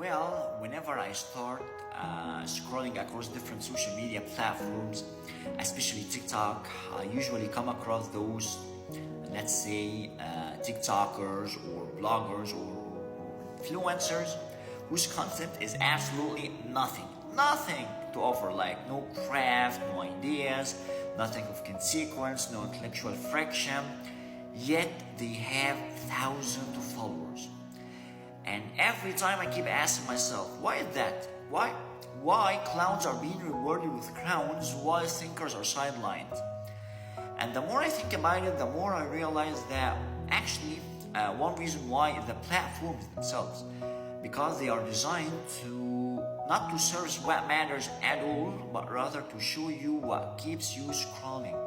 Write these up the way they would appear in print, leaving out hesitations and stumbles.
Well, whenever I start scrolling across different social media platforms, especially TikTok, I usually come across those, let's say, TikTokers or bloggers or influencers whose content is absolutely nothing to offer, like no craft, no ideas, nothing of consequence, no intellectual friction, yet they have thousands of followers. And every time I keep asking myself, why is that? Why clowns are being rewarded with crowns while thinkers are sidelined? And the more I think about it, the more I realize that actually one reason why is the platforms themselves, because they are designed to not to serve what matters at all, but rather to show you what keeps you scrolling.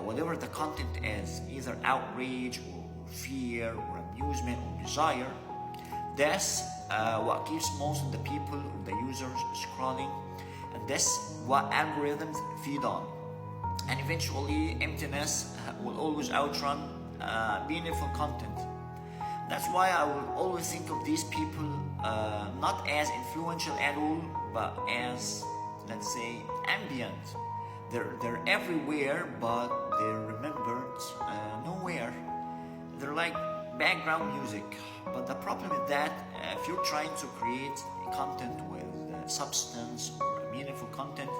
Whatever the content is, either outrage or fear or amusement or desire, that's what keeps most of the people or the users scrolling, and that's what algorithms feed on. And eventually, emptiness will always outrun meaningful content. That's why I will always think of these people not as influential at all, but as, let's say, ambient. They're everywhere, but they're remembered nowhere. They're like background music. But the problem is that if you're trying to create content with substance or meaningful content,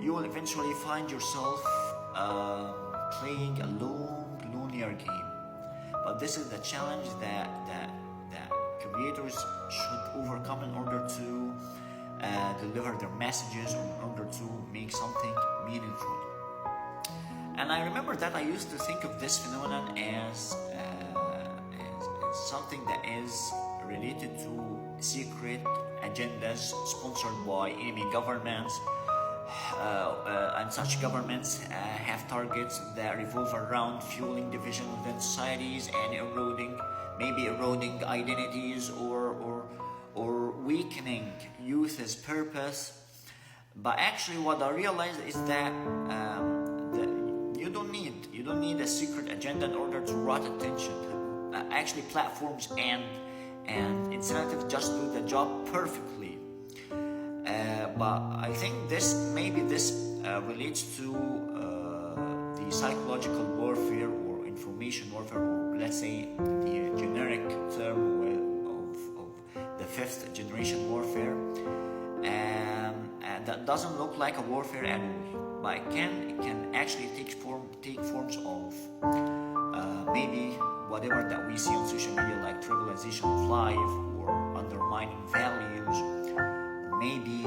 you will eventually find yourself playing a long, linear game. But this is the challenge that creators should overcome in order to deliver their messages, or in order to make something meaningful. And I remember that I used to think of this phenomenon as something that is related to secret agendas sponsored by enemy governments, and such governments have targets that revolve around fueling division within societies and eroding identities or weakening youth's purpose. But actually, what I realized is that you don't need a secret agenda in order to draw attention. Actually, platforms and incentives just do the job perfectly. But I think this relates to the psychological warfare or information warfare, or let's say the generic term of the fifth generation warfare, and that doesn't look like a warfare at all. But it can actually take forms of maybe whatever that we see on social media, like trivialization of life or undermining values, maybe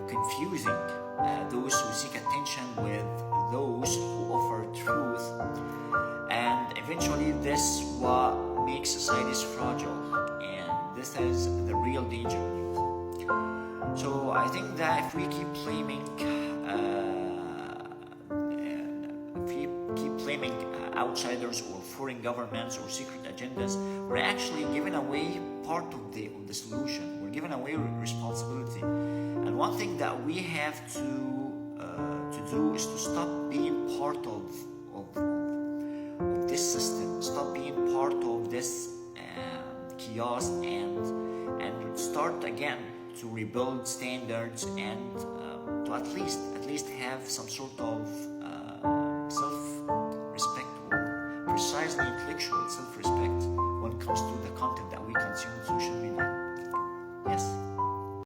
confusing those who seek attention with those who offer truth. And eventually this what makes societies fragile, and this is the real danger. So I think that if we keep claiming outsiders or foreign governments or secret agendas, we're actually giving away part of the solution. We're giving away responsibility. And one thing that we have to do is to stop being part of this system, stop being part of this chaos, and start again to rebuild standards, and to at least have some sort of